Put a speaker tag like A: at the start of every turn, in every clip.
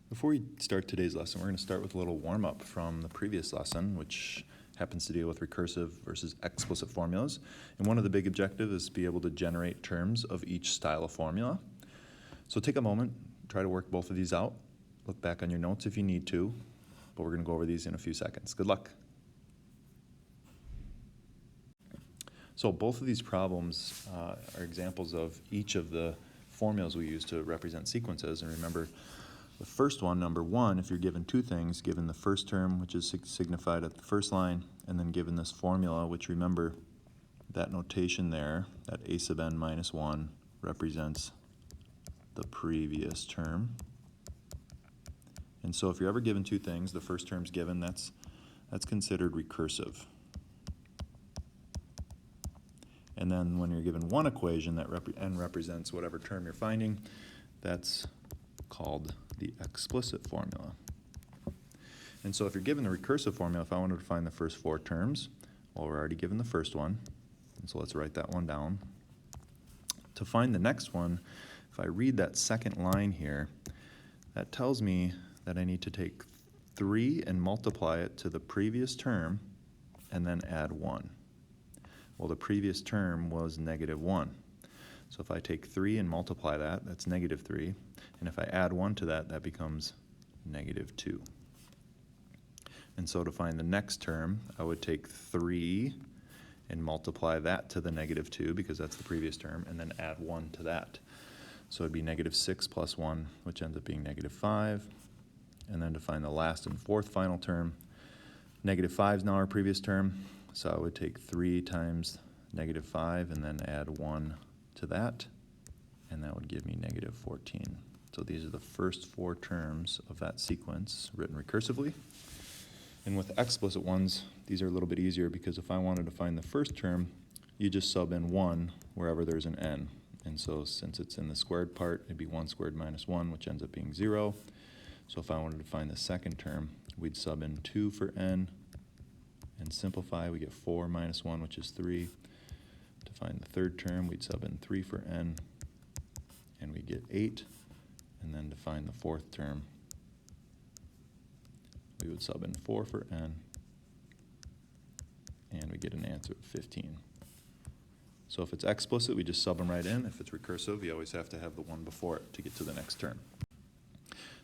A: Before we start today's lesson, we're going to start with a little warm-up from the previous lesson, which happens to deal with recursive versus explicit formulas. And one of the big objectives is to be able to generate terms of each style of formula. So take a moment, try to work both of these out. Look back on your notes if you need to, but we're going to go over these in a few seconds. Good luck. So both of these problems are examples of each of the formulas we use to represent sequences. And remember, the first one, number one, if you're given two things, given the first term, which is signified at the first line, and then given this formula, which remember, that notation there, that a sub n minus 1 represents the previous term. And so if you're ever given two things, the first term's given, that's considered recursive. And then when you're given one equation that n represents whatever term you're finding, that's called the explicit formula. And so if you're given the recursive formula, if I wanted to find the first four terms, well, we're already given the first one, and so let's write that one down. To find the next one, if I read that second line here, that tells me that I need to take 3 and multiply it to the previous term and then add 1. Well, the previous term was -1. So if I take 3 and multiply that, that's -3. And if I add 1 to that, that becomes -2. And so to find the next term, I would take 3 and multiply that to the -2, because that's the previous term, and then add 1 to that. So it'd be -6 plus 1, which ends up being -5. And then to find the last and fourth final term, -5 is now our previous term. So I would take 3 times -5 and then add 1 to that, and that would give me -14. So these are the first four terms of that sequence written recursively. And with explicit ones, these are a little bit easier, because if I wanted to find the first term, you just sub in 1 wherever there's an n. And so since it's in the squared part, it'd be 1 squared minus 1, which ends up being 0. So if I wanted to find the second term, we'd sub in 2 for n and simplify. We get 4 minus 1, which is 3. To find the third term, we'd sub in 3 for n, and we get 8. And then to find the fourth term, we would sub in 4 for n, and we get an answer of 15. So if it's explicit, we just sub them right in. If it's recursive, you always have to have the one before it to get to the next term.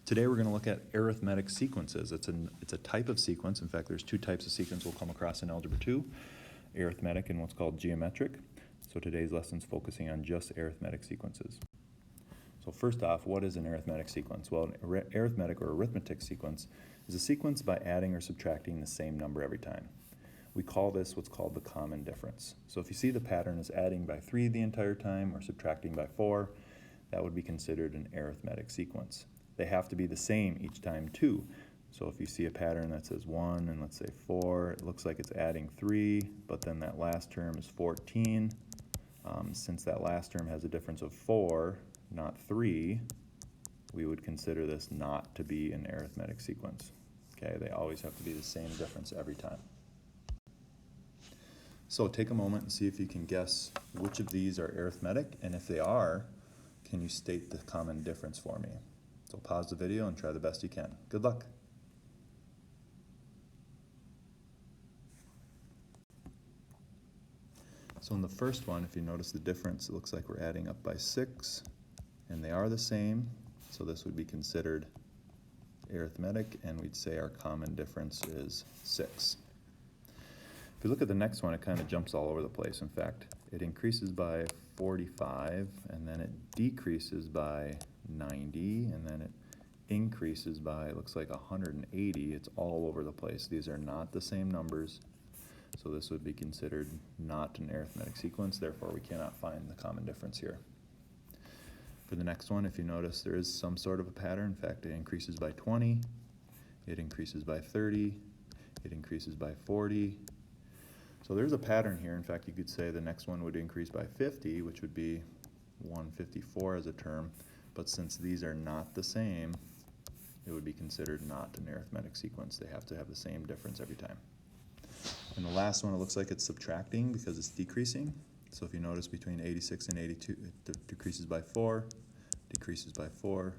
A: Today we're going to look at arithmetic sequences. It's a type of sequence. In fact, there's two types of sequence we'll come across in Algebra 2, arithmetic and what's called geometric. So today's lesson's focusing on just arithmetic sequences. So first off, what is an arithmetic sequence? Well, an arithmetic or arithmetic sequence is a sequence by adding or subtracting the same number every time. We call this what's called the common difference. So if you see the pattern is adding by 3 the entire time or subtracting by 4, that would be considered an arithmetic sequence. They have to be the same each time too. So if you see a pattern that says 1 and let's say 4, it looks like it's adding 3, but then that last term is 14. Since that last term has a difference of 4, not 3, we would consider this not to be an arithmetic sequence. Okay, they always have to be the same difference every time. So take a moment and see if you can guess which of these are arithmetic, and if they are, can you state the common difference for me? So pause the video and try the best you can. Good luck. So in the first one, if you notice the difference, it looks like we're adding up by 6, and they are the same, so this would be considered arithmetic, and we'd say our common difference is 6. If you look at the next one, it kind of jumps all over the place. In fact, it increases by 45, and then it decreases by 90, and then it increases by, it looks like 180. It's all over the place. These are not the same numbers, so this would be considered not an arithmetic sequence. Therefore, we cannot find the common difference here. For the next one, if you notice, there is some sort of a pattern. In fact, it increases by 20, it increases by 30, it increases by 40. So there's a pattern here. In fact, you could say the next one would increase by 50, which would be 154 as a term. But since these are not the same, it would be considered not an arithmetic sequence. They have to have the same difference every time. And the last one, it looks like it's subtracting because it's decreasing. So if you notice, between 86 and 82, it decreases by 4, decreases by 4,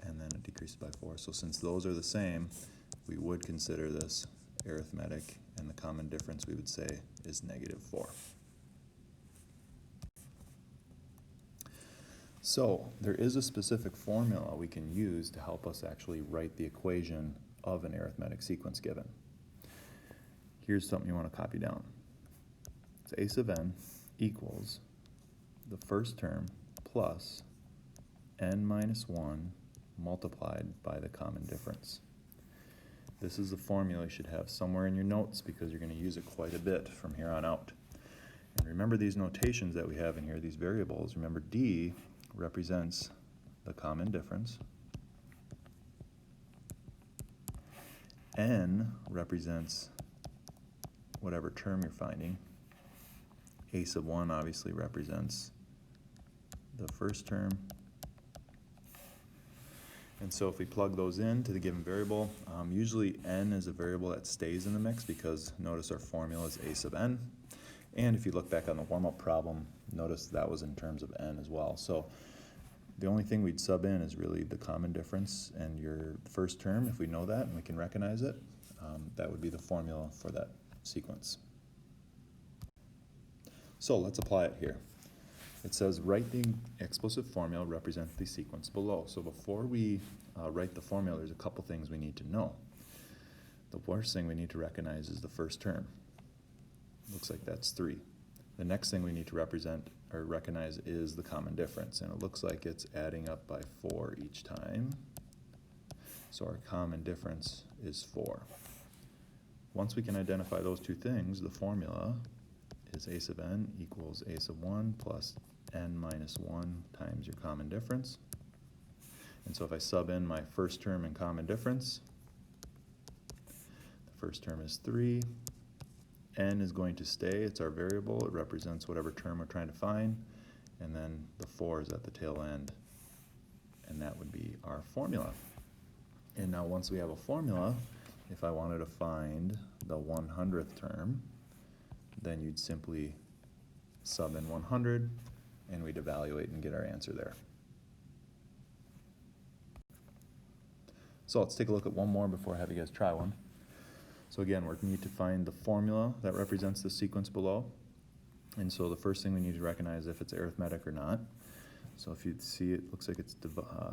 A: and then it decreases decreases by 4. So since those are the same, we would consider this arithmetic, and the common difference we would say is -4. So there is a specific formula we can use to help us actually write the equation of an arithmetic sequence given. Here's something you want to copy down. It's a sub n equals the first term plus n minus 1 multiplied by the common difference. This is the formula you should have somewhere in your notes because you're going to use it quite a bit from here on out. And remember these notations that we have in here, these variables. Remember d represents the common difference. N represents whatever term you're finding. A sub 1 obviously represents the first term. And so if we plug those into the given variable, usually n is a variable that stays in the mix because notice our formula is a sub n. And if you look back on the warm-up problem, notice that was in terms of n as well. So the only thing we'd sub in is really the common difference and your first term. If we know that and we can recognize it, that would be the formula for that sequence. So let's apply it here. It says write the explicit formula represent the sequence below. So before we write the formula, there's a couple things we need to know. The first thing we need to recognize is the first term. Looks like that's 3. The next thing we need to represent or recognize is the common difference, and it looks like it's adding up by 4 each time. So our common difference is 4. Once we can identify those two things, the formula is a sub n equals a sub 1 plus n minus 1 times your common difference. And so if I sub in my first term and common difference, the first term is 3. N is going to stay, it's our variable, it represents whatever term we're trying to find, and then the 4 is at the tail end, and that would be our formula. And now once we have a formula, if I wanted to find the 100th term, then you'd simply sub in 100, and we'd evaluate and get our answer there. So let's take a look at one more before I have you guys try one. So again, we need to find the formula that represents the sequence below. And so the first thing we need to recognize if it's arithmetic or not. So if you see it looks like it's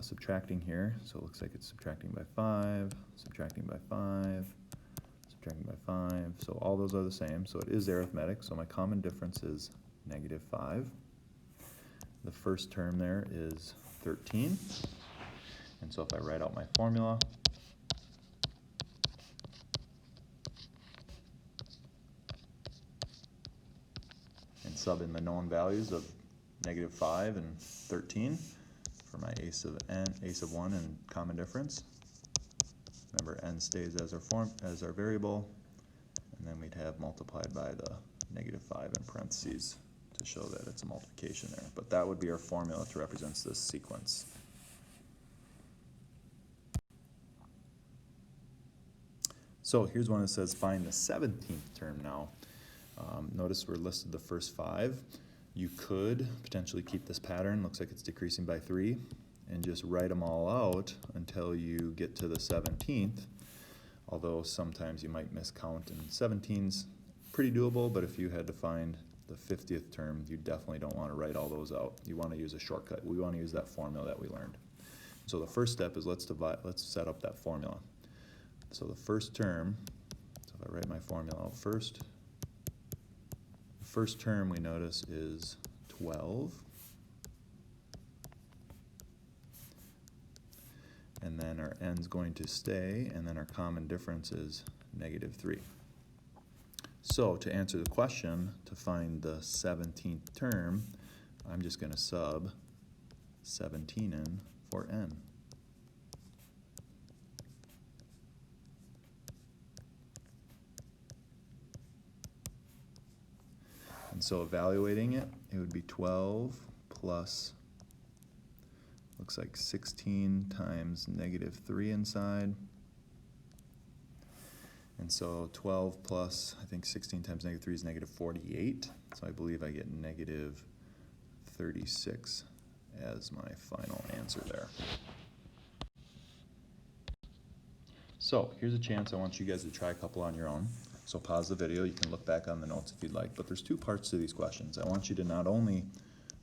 A: subtracting here. So it looks like it's subtracting by 5, subtracting by 5, subtracting by 5. So all those are the same. So it is arithmetic. So my common difference is -5. The first term there is 13. And so if I write out my formula, and sub in the known values of -5 and 13 for my a sub 1 and common difference. Remember, n stays as our variable, and then we'd have multiplied by the -5 in parentheses to show that it's a multiplication there. But that would be our formula to represent this sequence. So here's one that says find the 17th term now. Notice we're listed the first 5. You could potentially keep this pattern, looks like it's decreasing by 3, and just write them all out until you get to the 17th, although sometimes you might miscount, and 17's pretty doable, but if you had to find the 50th term, you definitely don't want to write all those out. You want to use a shortcut. We want to use that formula that we learned. So the first step is let's set up that formula. So the first term, so if I write my formula out first, the first term we notice is 12. And then our n's going to stay, and then our common difference is -3. So to answer the question, to find the 17th term, I'm just going to sub 17 in for n. And so evaluating it, it would be 12 plus, looks like 16 times -3 inside. And so 12 plus, I think 16 times -3 is -48. So I believe I get -36 as my final answer there. So here's a chance I want you guys to try a couple on your own. So pause the video, you can look back on the notes if you'd like, but there's two parts to these questions. I want you to not only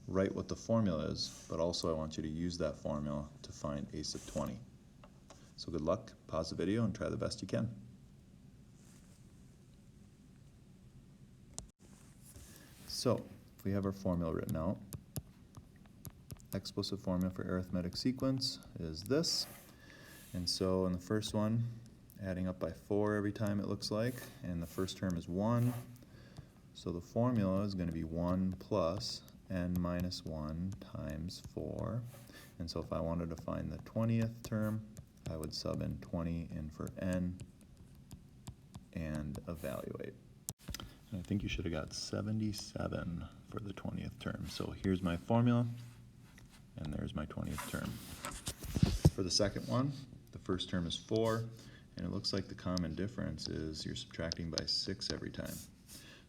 A: write what the formula is, but also I want you to use that formula to find a sub 20. So good luck, pause the video and try the best you can. So we have our formula written out. Explicit formula for arithmetic sequence is this. And so in the first one, adding up by 4 every time it looks like, and the first term is 1. So the formula is going to be 1 plus n minus 1 times 4. And so if I wanted to find the 20th term, I would sub in 20 in for n and evaluate. And I think you should have got 77 for the 20th term. So here's my formula, and there's my 20th term. For the second one, the first term is 4, and it looks like the common difference is you're subtracting by 6 every time.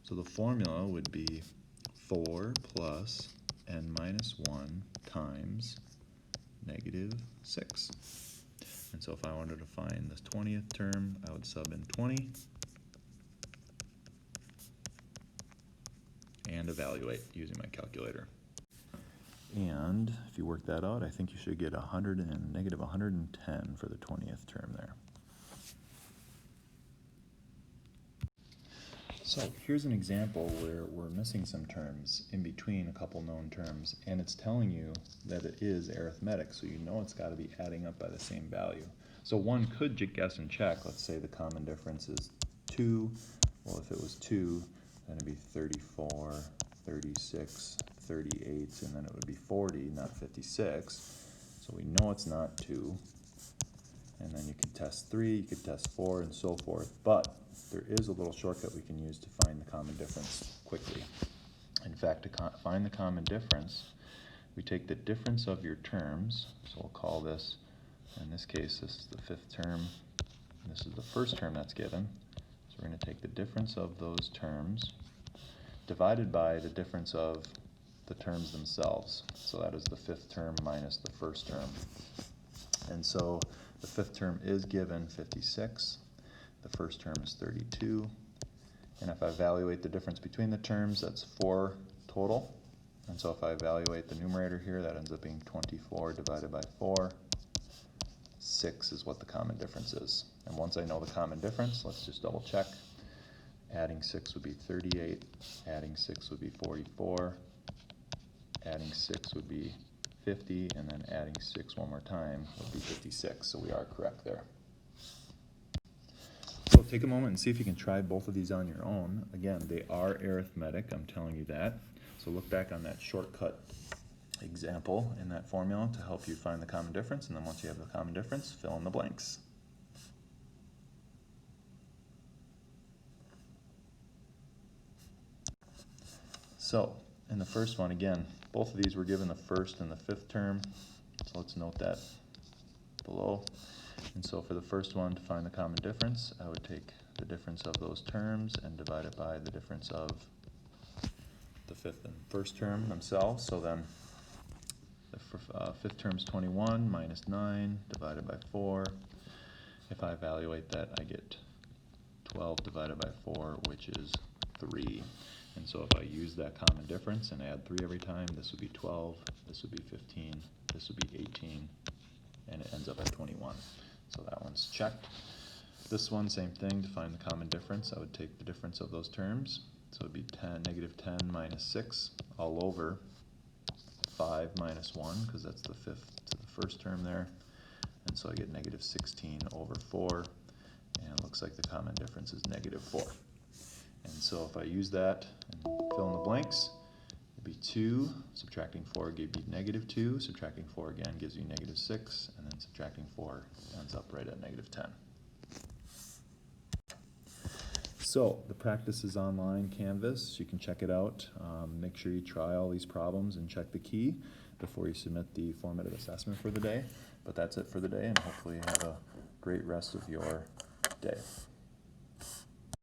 A: So the formula would be 4 plus n minus 1 times negative 6. And so if I wanted to find the 20th term, I would sub in 20 and evaluate using my calculator. And if you work that out, I think you should get negative 110 for the 20th term there. So here's an example where we're missing some terms in between a couple known terms, and it's telling you that it is arithmetic, so you know it's got to be adding up by the same value. So one could guess and check. Let's say the common difference is 2. Well, if it was 2, then it'd be 34, 36, 38, and then it would be 40, not 56. So we know it's not 2. And then you could test 3, you could test 4, and so forth. But there is a little shortcut we can use to find the common difference quickly. In fact, to find the common difference, we take the difference of your terms. So we'll call this, in this case, this is the 5th term. And this is the first term that's given. So we're going to take the difference of those terms divided by the difference of the terms themselves. So that is the 5th term minus the first term. And so the 5th term is given 56. The first term is 32. And if I evaluate the difference between the terms, that's 4 total. And so if I evaluate the numerator here, that ends up being 24 divided by 4. 6 is what the common difference is. And once I know the common difference, let's just double check. Adding 6 would be 38. Adding 6 would be 44. Adding 6 would be 50, and then adding 6 one more time would be 56, so we are correct there. So take a moment and see if you can try both of these on your own. Again, they are arithmetic, I'm telling you that. So look back on that shortcut example in that formula to help you find the common difference, and then once you have the common difference, fill in the blanks. So in the first one, again, both of these were given the 1st and the 5th term, so let's note that below. And so for the first one, to find the common difference, I would take the difference of those terms and divide it by the difference of the 5th and 1st term themselves. So then the 5th term is 21 minus 9 divided by 4. If I evaluate that, I get 12 divided by 4, which is 3. And so if I use that common difference and add 3 every time, this would be 12, this would be 15, this would be 18, and it ends up at 21. So that one's checked. This one, same thing, to find the common difference, I would take the difference of those terms. So it would be negative 10 minus 6 all over 5 minus 1, because that's the 5th to the 1st term there. And so I get negative 16 over 4, and it looks like the common difference is negative 4. And so if I use that and fill in the blanks, it'd be 2, subtracting 4 gives you negative 2, subtracting 4 again gives you negative 6, and then subtracting 4 ends up right at negative 10. So the practice is online Canvas. You can check it out. Make sure you try all these problems and check the key before you submit the formative assessment for the day. But that's it for the day, and hopefully you have a great rest of your day.